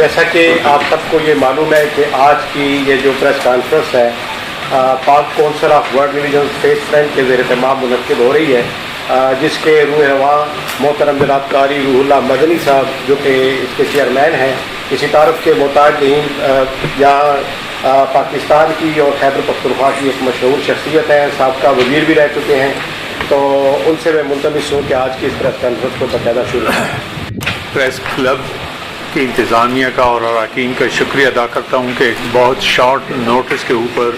جیسا کہ آپ سب کو یہ معلوم ہے کہ آج کی یہ جو پریس کانفرنس ہے پاک council of world religion faith friend کے زیر اہتمام منعقد ہو رہی ہے، جس کے روح رواں محترم جناب قاری روح اللہ مدنی صاحب جو کہ اس کے چیئرمین ہیں، کسی تعارف کے محتاج نہیں، یہاں پاکستان کی اور خیبر پختونخوا کی ایک مشہور شخصیت ہے، سابقہ وزیر بھی رہ چکے ہیں، تو ان سے میں ملتمس ہوں کہ آج کی اس پریس کانفرنس کو باقاعدہ شروع کریں۔ پریس کلب کی انتظامیہ کا اور اراکین کا شکریہ ادا کرتا ہوں کہ بہت شارٹ نوٹس کے اوپر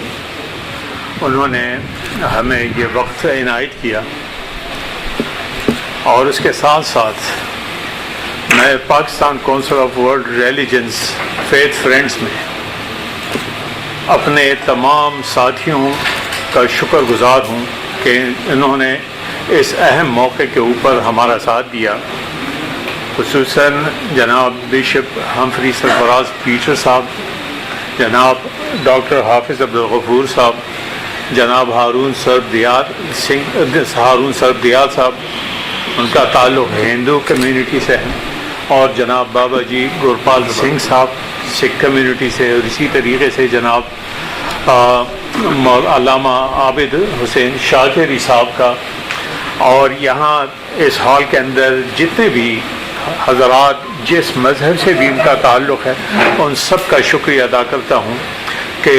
انہوں نے ہمیں یہ وقت عنایت کیا، اور اس کے ساتھ ساتھ میں Pakistan council of world religions faith friends میں اپنے تمام ساتھیوں کا شکر گزار ہوں کہ انہوں نے اس اہم موقع کے اوپر ہمارا ساتھ دیا، خصوصاً جناب بشپ ہمفری سرفراز پیٹر صاحب، جناب ڈاکٹر حافظ عبدالغفور صاحب، جناب ہارون سرب دیار صاحب، ان کا تعلق ہندو کمیونٹی سے ہے، اور جناب بابا جی گورپال سنگھ صاحب سکھ کمیونٹی سے، اور اسی طریقے سے جناب علامہ عابد حسین شاکری صاحب کا، اور یہاں اس ہال کے اندر جتنے بھی حضرات جس مذہب سے بھی ان کا تعلق ہے، ان سب کا شکریہ ادا کرتا ہوں کہ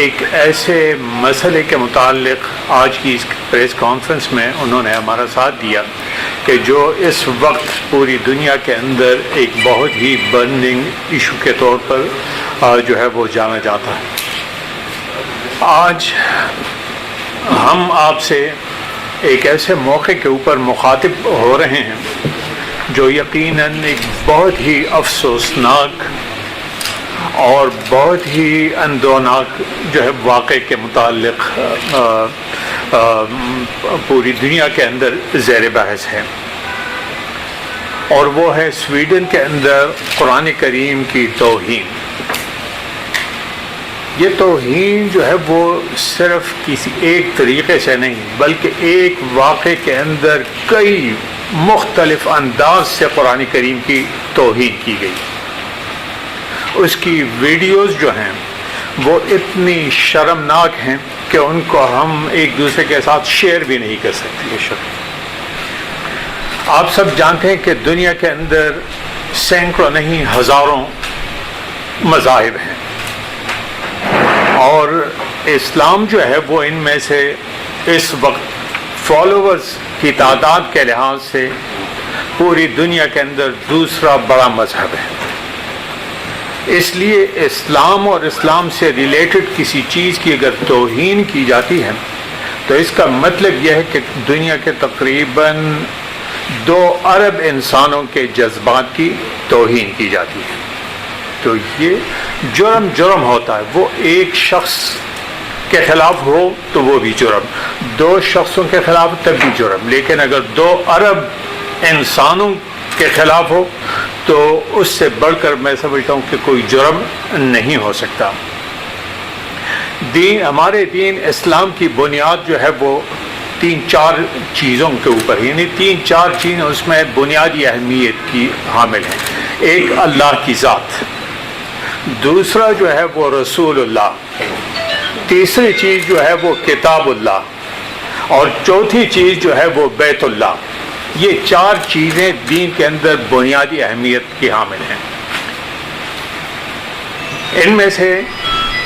ایک ایسے مسئلے کے متعلق آج کی اس پریس کانفرنس میں انہوں نے ہمارا ساتھ دیا کہ جو اس وقت پوری دنیا کے اندر ایک بہت ہی برننگ ایشو کے طور پر جو ہے وہ جانا جاتا ہے۔ آج ہم آپ سے ایک ایسے موقع کے اوپر مخاطب ہو رہے ہیں جو یقیناً ایک بہت ہی افسوسناک اور بہت ہی اندوناک جو ہے واقعے کے متعلق پوری دنیا کے اندر زیر بحث ہے، اور وہ ہے سویڈن کے اندر قرآن کریم کی توہین۔ یہ توہین جو ہے وہ صرف کسی ایک طریقے سے نہیں بلکہ ایک واقعے کے اندر کئی مختلف انداز سے قرآن کریم کی توہین کی گئی۔ اس کی ویڈیوز جو ہیں وہ اتنی شرمناک ہیں کہ ان کو ہم ایک دوسرے کے ساتھ شیئر بھی نہیں کر سکتے۔ آپ سب جانتے ہیں کہ دنیا کے اندر سینکڑوں نہیں ہزاروں مذاہب ہیں، اور اسلام جو ہے وہ ان میں سے اس وقت فالوورز کی تعداد کے لحاظ سے پوری دنیا کے اندر دوسرا بڑا مذہب ہے۔ اس لیے اسلام اور اسلام سے ریلیٹڈ کسی چیز کی اگر توہین کی جاتی ہے تو اس کا مطلب یہ ہے کہ دنیا کے تقریباً 2 ارب انسانوں کے جذبات کی توہین کی جاتی ہے۔ تو یہ جرم ہوتا ہے، وہ ایک شخص کے خلاف ہو تو وہ بھی جرم، 2 شخصوں کے خلاف تب بھی جرم، لیکن اگر 2 ارب انسانوں کے خلاف ہو تو اس سے بڑھ کر میں سمجھتا ہوں کہ کوئی جرم نہیں ہو سکتا۔ ہمارے دین اسلام کی بنیاد جو ہے وہ 3-4 چیزوں کے اوپر، یعنی 3-4 چیزیں اس میں بنیادی اہمیت کی حامل ہیں۔ ایک اللہ کی ذات، دوسرا جو ہے وہ رسول اللہ، تیسری چیز جو ہے وہ کتاب اللہ، اور چوتھی چیز جو ہے وہ بیت اللہ۔ یہ 4 چیزیں دین کے اندر بنیادی اہمیت کی حامل ہیں۔ ان میں سے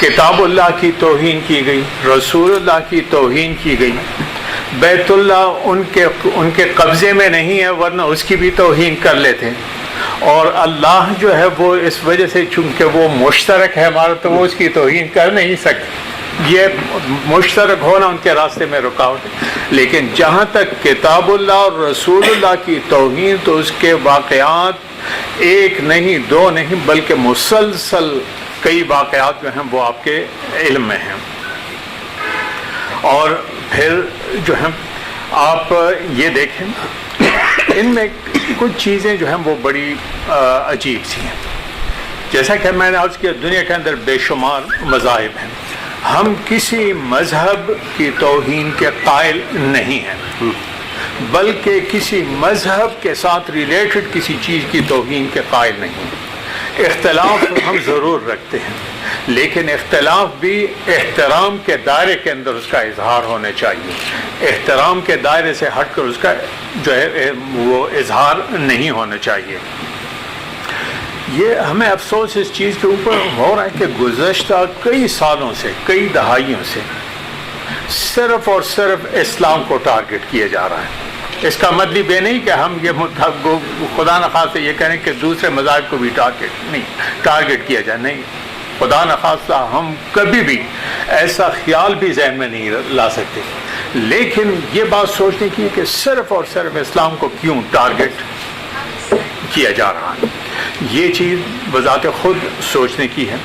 کتاب اللہ کی توہین کی گئی، رسول اللہ کی توہین کی گئی، بیت اللہ ان کے قبضے میں نہیں ہے ورنہ اس کی بھی توہین کر لیتے، اور اللہ جو ہے وہ اس وجہ سے چونکہ وہ مشترک ہے ہمارا تو وہ اس کی توہین کر نہیں سکتے، یہ مشترک ہونا ان کے راستے میں رکاوٹ ہے۔ لیکن جہاں تک کتاب اللہ اور رسول اللہ کی توہین تو اس کے واقعات 1 نہیں 2 نہیں بلکہ مسلسل کئی واقعات جو ہیں وہ آپ کے علم میں ہیں۔ اور پھر جو ہیں آپ یہ دیکھیں ان میں کچھ چیزیں جو ہیں وہ بڑی عجیب سی ہیں، جیسا کہ میں نے عرض کیا دنیا کے اندر بے شمار مذاہب ہیں، ہم کسی مذہب کی توہین کے قائل نہیں ہیں بلکہ کسی مذہب کے ساتھ ریلیٹڈ کسی چیز کی توہین کے قائل نہیں، اختلاف ہم ضرور رکھتے ہیں، لیکن اختلاف بھی احترام کے دائرے کے اندر اس کا اظہار ہونا چاہیے. احترام کے دائرے سے ہٹ کر اس کا جو ہے وہ اظہار نہیں ہونا چاہیے. یہ ہمیں افسوس اس چیز کے اوپر ہو رہا ہے کہ گزشتہ کئی سالوں سے، کئی دہائیوں سے صرف اور صرف اسلام کو ٹارگٹ کیا جا رہا ہے. اس کا مطلب یہ نہیں کہ ہم یہ خدا نخواستہ یہ کہیں کہ دوسرے مذاہب کو بھی ٹارگٹ کیا جائے، نہیں، خدا نخواستہ ہم کبھی بھی ایسا خیال بھی ذہن میں نہیں لا سکتے. لیکن یہ بات سوچنے کی ہے کہ صرف اور صرف اسلام کو کیوں ٹارگٹ کیا جا رہا ہے، یہ چیز بذات خود سوچنے کی ہے.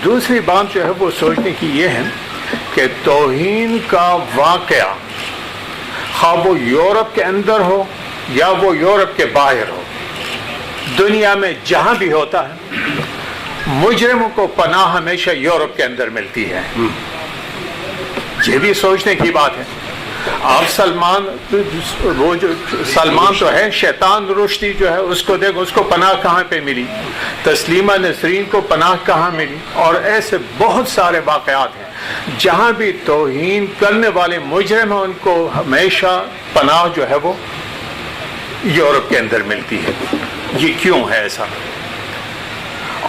دوسری بات جو ہے وہ سوچنے کی یہ ہے کہ توہین کا واقعہ خواہ وہ یورپ کے اندر ہو یا وہ یورپ کے باہر ہو، دنیا میں جہاں بھی ہوتا ہے مجرموں کو پناہ ہمیشہ یورپ کے اندر ملتی ہے. یہ بھی سوچنے کی بات ہے. آپ سلمان تو ہے شیطان رشدی جو ہے اس کو دیکھ، اس کو پناہ کہاں پہ ملی، تسلیمہ نسرین کو پناہ کہاں ملی، اور ایسے بہت سارے واقعات ہیں جہاں بھی توہین کرنے والے مجرم ہیں ان کو ہمیشہ پناہ جو ہے وہ یورپ کے اندر ملتی ہے. یہ کیوں ہے ایسا؟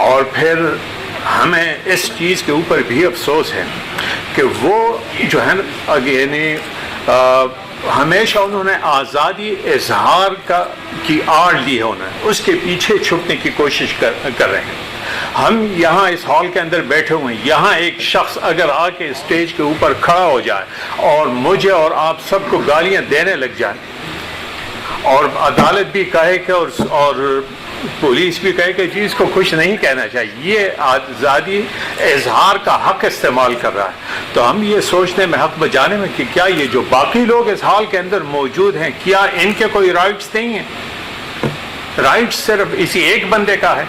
اور پھر ہمیں اس چیز کے اوپر بھی افسوس ہے کہ وہ جو ہے یعنی ہمیشہ انہوں نے آزادی اظہار کی آڑ لی ہے، انہیں اس کے پیچھے چھپنے کی کوشش کر رہے ہیں. ہم یہاں اس ہال کے اندر بیٹھے ہوئے ہیں، یہاں ایک شخص اگر آ کے اسٹیج کے اوپر کھڑا ہو جائے اور مجھے اور آپ سب کو گالیاں دینے لگ جائے، اور عدالت بھی کہے کہ اور پولیس بھی کہے کہ جی اس کو کچھ نہیں کہنا چاہیے، یہ آزادی اظہار کا حق استعمال کر رہا ہے، تو ہم یہ سوچنے میں حق بجانے میں کہ کیا یہ جو باقی لوگ اس ہال کے اندر موجود ہیں کیا ان کے کوئی رائٹس نہیں ہیں؟ رائٹس صرف اسی ایک بندے کا ہے،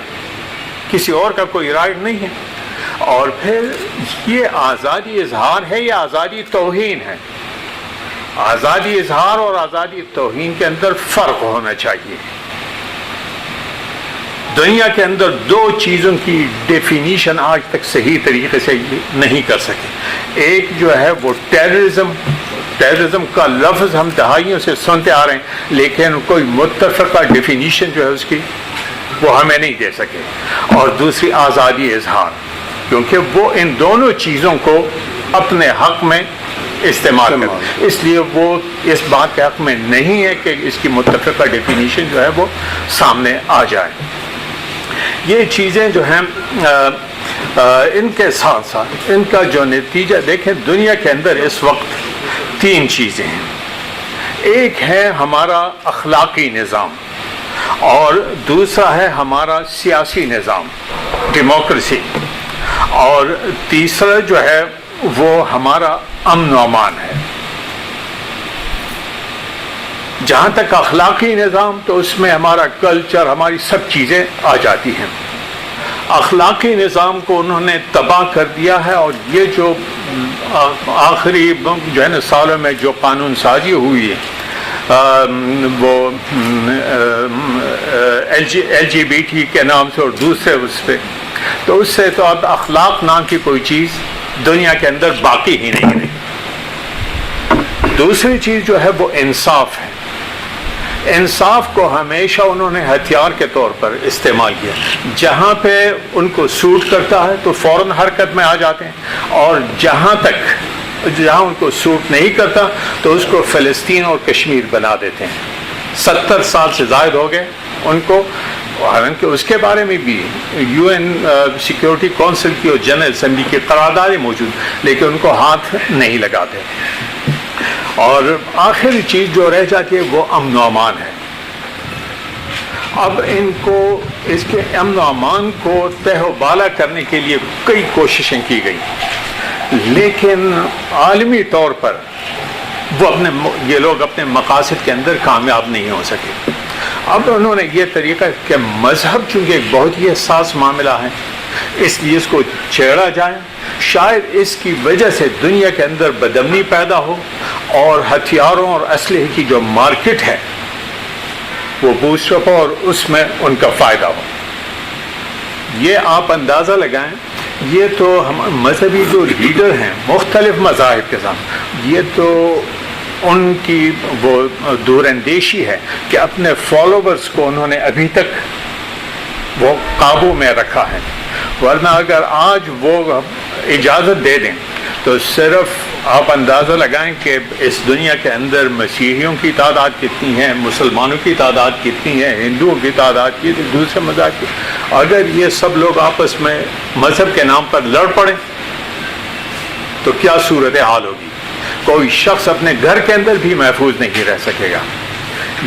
کسی اور کا کوئی رائٹ نہیں ہے. اور پھر یہ آزادی اظہار ہے یا آزادی توہین ہے؟ آزادی اظہار اور آزادی توہین کے اندر فرق ہونا چاہیے. دنیا کے اندر دو چیزوں کی ڈیفینیشن آج تک صحیح طریقے سے نہیں کر سکے. ایک جو ہے وہ ٹیررزم کا لفظ ہم دہائیوں سے سنتے آ رہے ہیں، لیکن کوئی متفقہ ڈیفینیشن جو ہے اس کی وہ ہمیں نہیں دے سکے. اور دوسری آزادی اظہار، کیونکہ وہ ان دونوں چیزوں کو اپنے حق میں استعمال کریں، اس لیے وہ اس بات کے حق میں نہیں ہے کہ اس کی متفقہ ڈیفینیشن جو ہے وہ سامنے آ جائے. یہ چیزیں جو ہیں ان کے ساتھ ساتھ ان کا جو نتیجہ دیکھیں، دنیا کے اندر اس وقت تین چیزیں ہیں. ایک ہے ہمارا اخلاقی نظام، اور دوسرا ہے ہمارا سیاسی نظام ڈیموکریسی، اور تیسرا جو ہے وہ ہمارا امن و امان ہے. جہاں تک اخلاقی نظام تو اس میں ہمارا کلچر، ہماری سب چیزیں آ جاتی ہیں. اخلاقی نظام کو انہوں نے تباہ کر دیا ہے، اور یہ جو آخری جو ہے نا سالوں میں جو قانون سازی ہوئی ہے وہ LGBT کے نام سے اور دوسرے اس پہ، تو اس سے تو اب اخلاق نام کی کوئی چیز دنیا کے اندر باقی ہی نہیں رہی. دوسری چیز جو ہے وہ انصاف ہے. انصاف کو ہمیشہ انہوں نے ہتھیار کے طور پر استعمال کیا. جہاں پہ ان کو سوٹ کرتا ہے تو فوراً حرکت میں آ جاتے ہیں، اور جہاں ان کو سوٹ نہیں کرتا تو اس کو فلسطین اور کشمیر بنا دیتے ہیں. 70 سال سے زائد ہو گئے ان کو، حالانکہ اس کے بارے میں بھی UN سیکیورٹی کونسل کی اور جنرل اسمبلی کی قراردادیں موجود، لیکن ان کو ہاتھ نہیں لگاتے. اور آخری چیز جو رہ جاتی ہے وہ امن و امان ہے. اب ان کو اس کے امن و امان کو تہ و بالا کرنے کے لیے کئی کوششیں کی گئی، لیکن عالمی طور پر یہ لوگ اپنے مقاصد کے اندر کامیاب نہیں ہو سکے. اب انہوں نے یہ طریقہ کہ مذہب چونکہ ایک بہت ہی حساس معاملہ ہے، اس لیے اس کو چھیڑا جائے. شاید اس کی وجہ سے دنیا کے اندر بدامنی پیدا ہو اور ہتھیاروں اور اسلحے کی جو مارکیٹ ہے وہ بوسٹ اپ ہو اور اس میں ان کا فائدہ ہو. یہ آپ اندازہ لگائیں، یہ تو ہم مذہبی جو لیڈر ہیں مختلف مذاہب کے ساتھ، یہ تو ان کی وہ دور اندیشی ہے کہ اپنے فالوورز کو انہوں نے ابھی تک وہ قابو میں رکھا ہے، ورنہ اگر آج وہ اجازت دے دیں تو صرف آپ اندازہ لگائیں کہ اس دنیا کے اندر مسیحیوں کی تعداد کتنی ہے، مسلمانوں کی تعداد کتنی ہے، ہندوؤں کی تعداد کتنی، دوسرے مذہب کی، اگر یہ سب لوگ آپس میں مذہب کے نام پر لڑ پڑیں تو کیا صورتحال ہوگی؟ کوئی شخص اپنے گھر کے اندر بھی محفوظ نہیں رہ سکے گا۔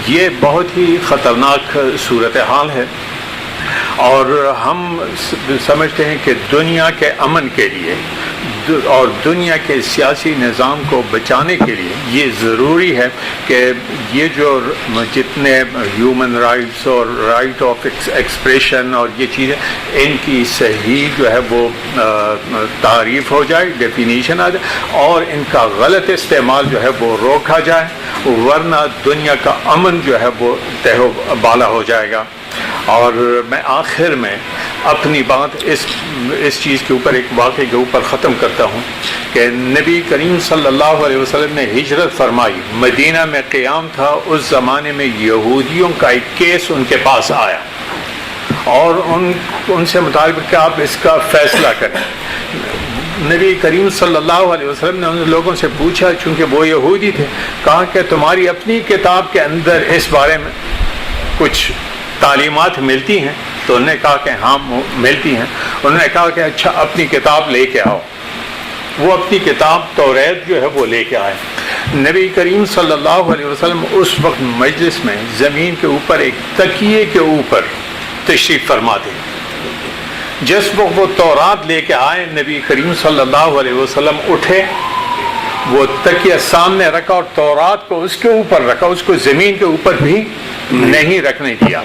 یہ بہت ہی خطرناک صورتحال ہے، اور ہم سمجھتے ہیں کہ دنیا کے امن کے لیے اور دنیا کے سیاسی نظام کو بچانے کے لیے یہ ضروری ہے کہ یہ جو جتنے ہیومن رائٹس اور رائٹ آف ایکسپریشن اور یہ چیزیں، ان کی صحیح جو ہے وہ تعریف ہو جائے، ڈیفینیشن آ جائے، اور ان کا غلط استعمال جو ہے وہ روکا جائے، ورنہ دنیا کا امن جو ہے وہ تہ و بالا ہو جائے گا۔ اور میں آخر میں اپنی بات اس چیز کے اوپر، ایک واقعے کے اوپر ختم کرتا ہوں کہ نبی کریم صلی اللہ علیہ وسلم نے ہجرت فرمائی، مدینہ میں قیام تھا، اس زمانے میں یہودیوں کا ایک کیس ان کے پاس آیا اور ان سے مطالبہ کہ آپ اس کا فیصلہ کریں۔ نبی کریم صلی اللہ علیہ وسلم نے ان لوگوں سے پوچھا، چونکہ وہ یہودی تھے، کہا کہ تمہاری اپنی کتاب کے اندر اس بارے میں کچھ تعلیمات ملتی ہیں؟ تو انہوں نے کہا کہ ہاں ملتی ہیں۔ انہوں نے کہا کہ اچھا اپنی کتاب لے کے آؤ۔ وہ اپنی کتاب توریت جو ہے وہ لے کے آئے۔ نبی کریم صلی اللہ علیہ وسلم اس وقت مجلس میں زمین کے اوپر ایک تکیے کے اوپر تشریف فرما تھے۔ جس وقت وہ تورات لے کے آئے، نبی کریم صلی اللہ علیہ وسلم اٹھے، وہ تکیہ سامنے رکھا اور تورات کو اس کے اوپر رکھا، اس کو زمین کے اوپر بھی نہیں رکھنے دیا۔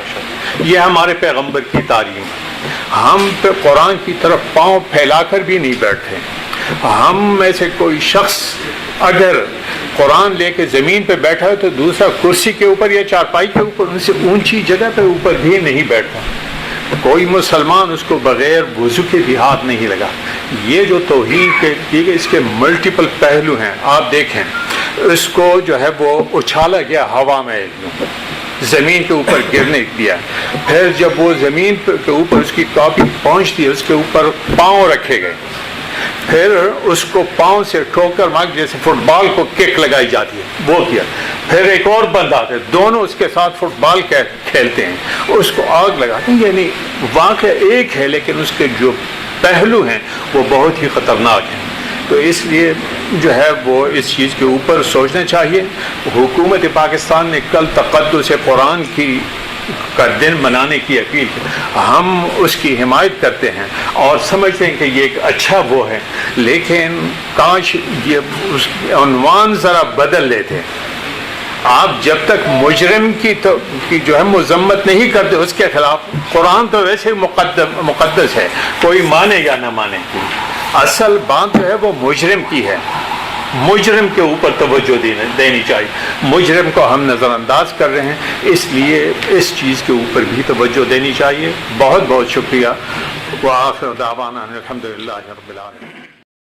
یہ ہمارے پیغمبر کی تعلیم ہے۔ ہم پہ قرآن کی طرف پاؤں پھیلا کر بھی نہیں بیٹھتے۔ ہم میں سے کوئی شخص اگر قرآن لے کے زمین پہ بیٹھا ہے تو دوسرا کرسی کے اوپر یا چارپائی کے اوپر، ان سے اونچی جگہ پہ اوپر بھی نہیں بیٹھتا۔ کوئی مسلمان اس کو بغیر وضو کے بھی ہاتھ نہیں لگا۔ یہ جو توہین کی گئی، اس کے ملٹیپل پہلو ہیں۔ آپ دیکھیں، اس کو جو ہے وہ اچھالا گیا ہوا میں، زمین کے اوپر گرنے دیا، پھر جب وہ زمین کے اوپر اس کی کاپی پہنچتی ہے، اس کے اوپر پاؤں رکھے گئے، پھر اس کو پاؤں سے ٹھوکر مار، جیسے فٹ بال کو کک لگائی جاتی ہے وہ کیا، پھر ایک اور بندہ آتا ہے، دونوں اس کے ساتھ فٹ بال کھیلتے ہیں، اس کو آگ لگاتے ہیں۔ یعنی واقعہ ایک ہے لیکن اس کے جو پہلو ہیں وہ بہت ہی خطرناک ہیں۔ تو اس لیے جو ہے وہ اس چیز کے اوپر سوچنا چاہیے۔ حکومت پاکستان نے کل تقدس قرآن کا دن منانے کی اپیل کی، ہم اس کی حمایت کرتے ہیں اور سمجھتے ہیں کہ یہ ایک اچھا وہ ہے، لیکن کاش یہ اس عنوان ذرا بدل لیتے۔ آپ جب تک مجرم کی جو ہے مذمت نہیں کرتے اس کے خلاف، قرآن تو ویسے مقدس ہے، کوئی مانے یا نہ مانے، اصل بات جو ہے وہ مجرم کی ہے۔ مجرم کے اوپر توجہ دینی چاہیے۔ مجرم کو ہم نظر انداز کر رہے ہیں، اس لیے اس چیز کے اوپر بھی توجہ دینی چاہیے۔ بہت بہت شکریہ۔ وآخر دعوانا الحمدللہ رب العالمین۔